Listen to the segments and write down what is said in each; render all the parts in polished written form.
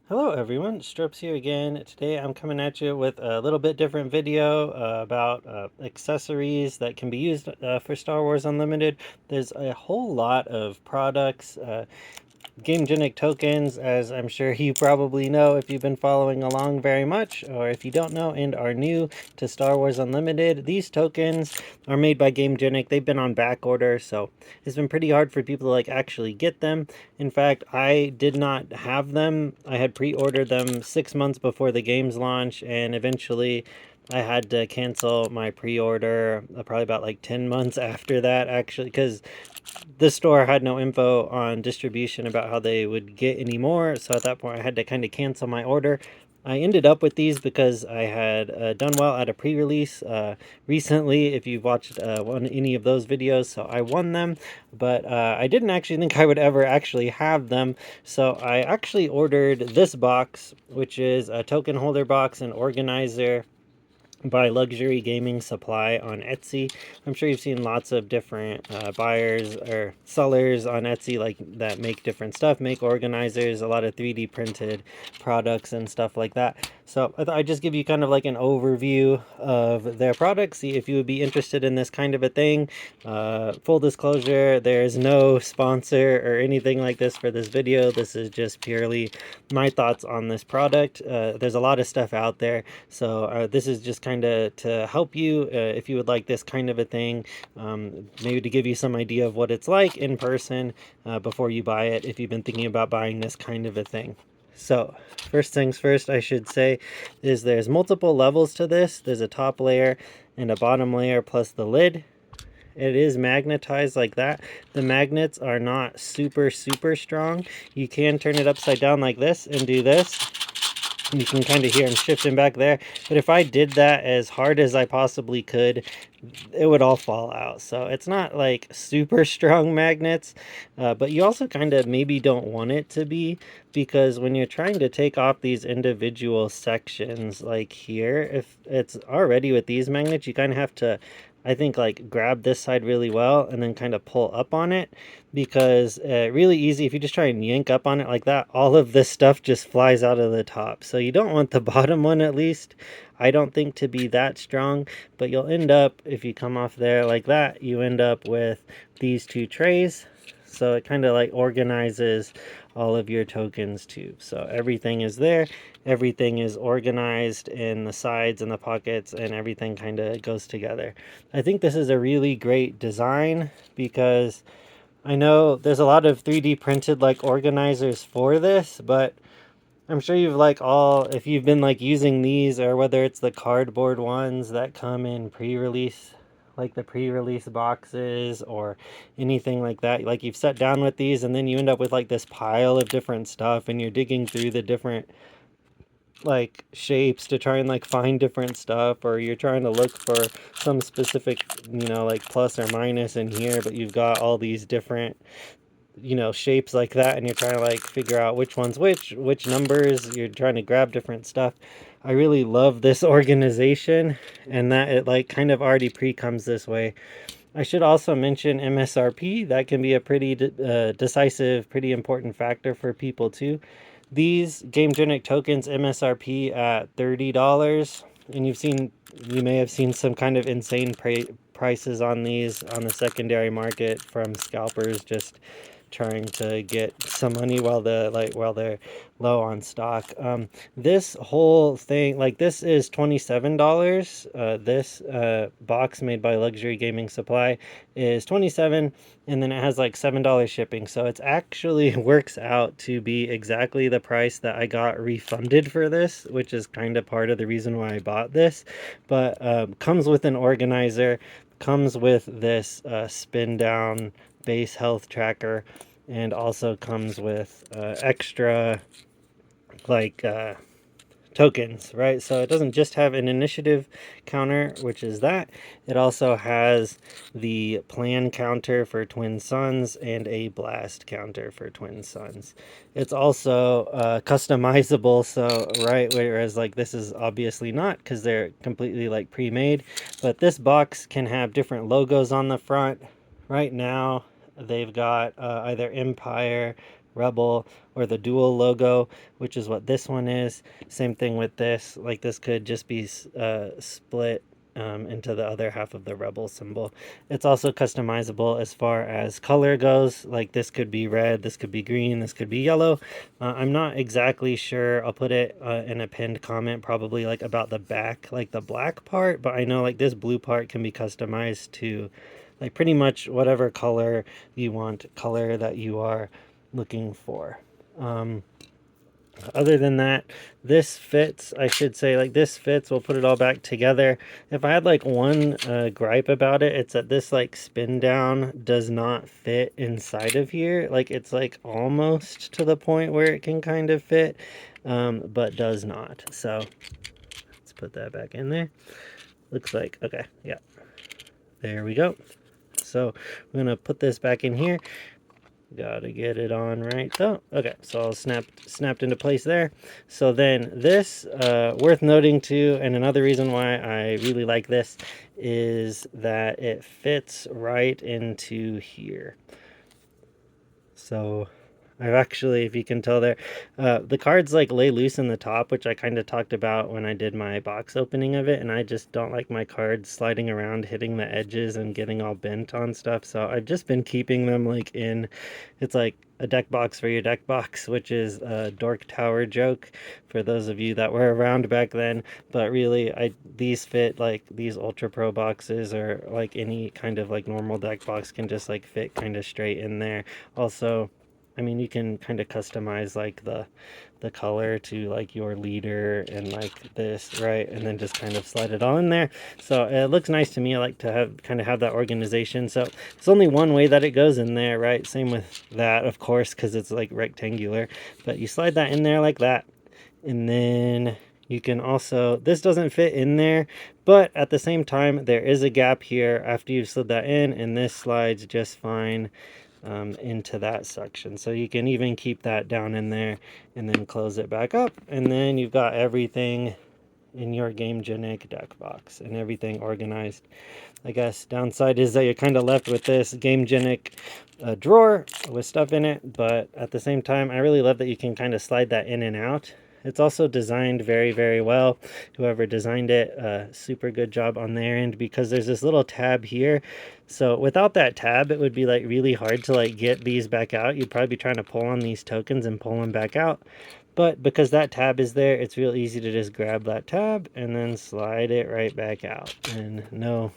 Hello everyone, Strips here again. Today I'm coming at you with a little bit different video about accessories that can be used for Star Wars Unlimited. There's a whole lot of products, Gamegenic tokens, as I'm sure you probably know if you've been following along very much, or if you don't know and are new to Star Wars Unlimited. These tokens are made by Gamegenic. They've been on back order, so it's been pretty hard for people to actually get them. In fact, I did not have them. I had pre-ordered them 6 months before the game's launch, and eventually I had to cancel my pre-order probably about 10 months after that, actually, because the store had no info on distribution about how they would get any more. So at that point, I had to kind of cancel my order. I ended up with these because I had done well at a pre-release recently, if you've watched any of those videos. So I won them, but I didn't actually think I would ever actually have them. So I actually ordered this box, which is a token holder box and organizer by Luxury Gaming Supply on Etsy. I'm sure you've seen lots of different buyers or sellers on Etsy that make different stuff, make organizers, a lot of 3D printed products and stuff like that. So I thought I'd just give you kind of an overview of their products, see if you would be interested in this kind of a thing. Full disclosure, there's no sponsor or anything like this for this video. This is just purely my thoughts on this product. There's a lot of stuff out there, so this is just kind of to help you if you would like this kind of a thing, maybe to give you some idea of what it's like in person before you buy it, if you've been thinking about buying this kind of a thing. So first things first, I should say, is there's multiple levels to this. There's a top layer and a bottom layer plus the lid. It is magnetized like that. The magnets are not super strong. You can turn it upside down like this and do this. You can kind of hear them shifting back there. But if I did that as hard as I possibly could, it would all fall out. So it's not super strong magnets, but you also kind of maybe don't want it to be, because when you're trying to take off these individual sections like here, if it's already with these magnets, you kind of have to, I think, grab this side really well and then kind of pull up on it, because really easy, if you just try and yank up on it like that, all of this stuff just flies out of the top. So you don't want the bottom one, at least I don't think, to be that strong. But you'll end up, if you come off there like that, you end up with these two trays. So it kind of organizes all of your tokens too. So everything is there, everything is organized in the sides and the pockets, and everything kind of goes together. I think this is a really great design, because I know there's a lot of 3D printed organizers for this, but I'm sure you've if you've been using these, or whether it's the cardboard ones that come in pre-release, like the pre-release boxes or anything like that, you've sat down with these and then you end up with this pile of different stuff, and you're digging through the different shapes to try and find different stuff, or you're trying to look for some specific plus or minus in here, but you've got all these different shapes like that, and you're trying to figure out which one's which numbers, you're trying to grab different stuff. I really love this organization, and that it kind of already pre-comes this way. I should also mention MSRP. That can be a pretty decisive, pretty important factor for people too. These Gamegenic tokens MSRP at $30, and you may have seen some kind of insane prices on these on the secondary market from scalpers just trying to get some money while they're low on stock. This whole thing, this is $27. This box made by Luxury Gaming Supply is $27, and then it has $7 shipping. So it's actually works out to be exactly the price that I got refunded for this, which is kind of part of the reason why I bought this. But comes with an organizer, comes with this spin down base health tracker, and also comes with extra like uh, tokens, right? So it doesn't just have an initiative counter, which is that. It also has the plan counter for Twin Suns and a blast counter for Twin Suns. It's also customizable, so right, whereas this is obviously not, because they're completely pre-made, but this box can have different logos on the front. Right now they've got either Empire, Rebel or the dual logo, which is what this one is. Same thing with this. Like this could just be split into the other half of the Rebel symbol. It's also customizable as far as color goes. Like this could be red, this could be green, this could be yellow. I'm not exactly sure. I'll put it in a pinned comment probably like about the back, like the black part, but I know like this blue part can be customized to like pretty much whatever color you want, color that you are looking for. Other than that, this fits. I should say, like, this fits. We'll put it all back together. If I had like one gripe about it, it's that this like spin down does not fit inside of here. Like it's like almost to the point where it can kind of fit, but does not. So let's put that back in there. Looks like, okay, yeah, there we go. So we're gonna put this back in here. Gotta get it on right though. Okay, so all snapped into place there. So then this, worth noting too, and another reason why I really like this is that it fits right into here. So I've actually, if you can tell there, the cards like lay loose in the top, which I kind of talked about when I did my box opening of it, and I just don't like my cards sliding around, hitting the edges and getting all bent on stuff. So I've just been keeping them like in, it's like a deck box for your deck box, which is a Dork Tower joke for those of you that were around back then. But really, these fit like these Ultra Pro boxes, or like any kind of like normal deck box can just like fit kind of straight in there. Also, I mean, you can kind of customize like the color to like your leader and like this, right? And then just kind of slide it all in there. So it looks nice to me. I like to have kind of have that organization. So it's only one way that it goes in there, right? Same with that, of course, because it's like rectangular. But you slide that in there like that. And then you can also, this doesn't fit in there, but at the same time, there is a gap here after you've slid that in, and this slides just fine into that section. So you can even keep that down in there and then close it back up. And then you've got everything in your Gamegenic deck box and everything organized. I guess downside is that you're kind of left with this Gamegenic drawer with stuff in it, but at the same time, I really love that you can kind of slide that in and out. It's also designed very, very well. Whoever designed it, super good job on their end, because there's this little tab here. So without that tab, it would be like really hard to like get these back out. You'd probably be trying to pull on these tokens and pull them back out. But because that tab is there, it's real easy to just grab that tab and then slide it right back out. And no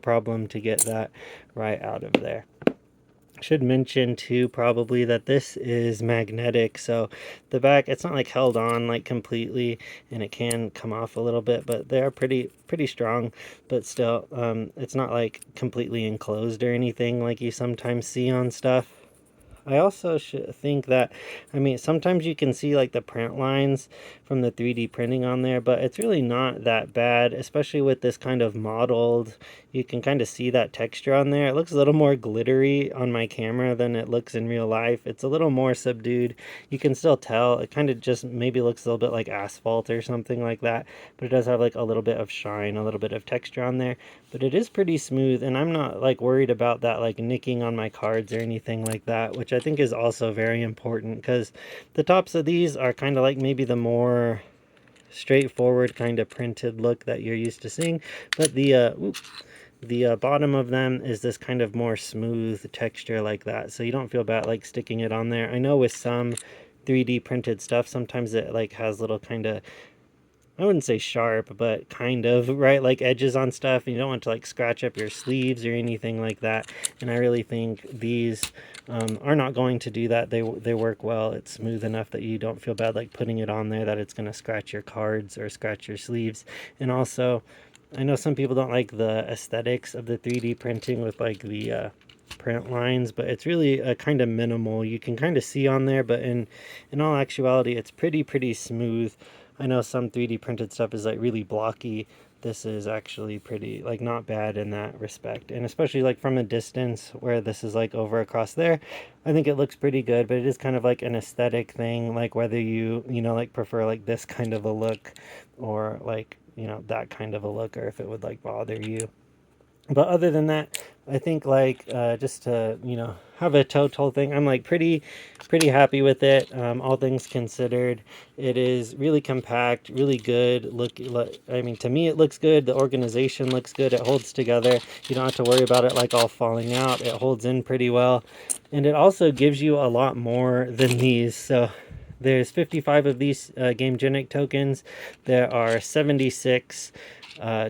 problem to get that right out of there. Should mention too probably that this is magnetic, so the back, it's not like held on like completely, and it can come off a little bit, but they are pretty strong. But still, it's not like completely enclosed or anything like you sometimes see on stuff. I also should think that, I mean, sometimes you can see like the print lines from the 3D printing on there, but it's really not that bad, especially with this kind of modeled. You can kind of see that texture on there. It looks a little more glittery on my camera than it looks in real life. It's a little more subdued. You can still tell it kind of just maybe looks a little bit like asphalt or something like that, but it does have like a little bit of shine, a little bit of texture on there. But it is pretty smooth, and I'm not like worried about that like nicking on my cards or anything like that, which I think is also very important, because the tops of these are kind of like maybe the more straightforward kind of printed look that you're used to seeing, but the bottom of them is this kind of more smooth texture like that, so you don't feel bad like sticking it on there. I know with some 3D printed stuff, sometimes it like has little kind of, I wouldn't say sharp, but kind of, right, like edges on stuff, and you don't want to like scratch up your sleeves or anything like that. And I really think these are not going to do that. They work well. It's smooth enough that you don't feel bad like putting it on there that it's going to scratch your cards or scratch your sleeves. And also, I know some people don't like the aesthetics of the 3D printing with like the print lines, but it's really a kind of minimal. You can kind of see on there, but in all actuality, it's pretty smooth. I know some 3D printed stuff is like really blocky. This is actually pretty, like, not bad in that respect. And especially like from a distance where this is like over across there, I think it looks pretty good, but it is kind of like an aesthetic thing, like whether you know, like prefer like this kind of a look or like, you know, that kind of a look, or if it would like bother you. But other than that, I think like just to have a total thing, I'm like pretty happy with it. All things considered, it is really compact, really good. I mean, to me, it looks good. The organization looks good. It holds together. You don't have to worry about it like all falling out. It holds in pretty well, and it also gives you a lot more than these. So there's 55 of these Gamegenic tokens. There are 76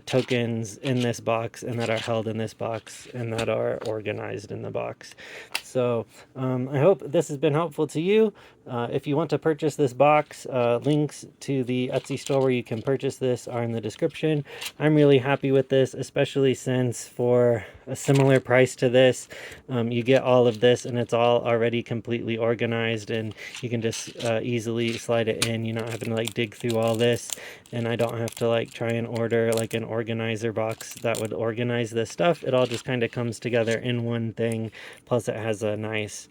tokens in this box, and that are held in this box, and that are organized in the box. So I hope this has been helpful to you. If you want to purchase this box, links to the Etsy store where you can purchase this are in the description. I'm really happy with this, especially since for a similar price to this, you get all of this and it's all already completely organized, and you can just easily slide it in. You're not having to like dig through all this, and I don't have to like try and order like an organizer box that would organize this stuff. It all just kind of comes together in one thing. Plus it has a nice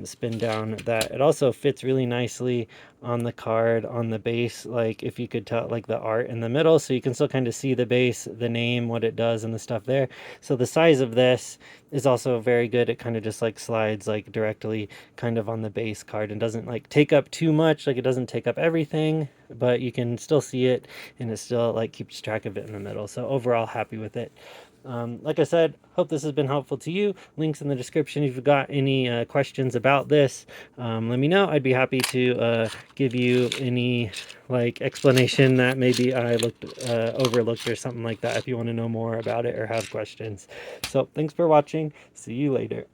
spin down that it also fits really nicely on the card, on the base, like if you could tell like the art in the middle, so you can still kind of see the base, the name, what it does, and the stuff there. So the size of this is also very good. It kind of just like slides like directly kind of on the base card and doesn't like take up too much. Like it doesn't take up everything, but you can still see it, and it still like keeps track of it in the middle. So overall, happy with it. Like I said, hope this has been helpful to you. Links in the description. If you've got any questions about this, let me know. I'd be happy to give you any like explanation that maybe I overlooked or something like that if you want to know more about it or have questions. So thanks for watching. See you later.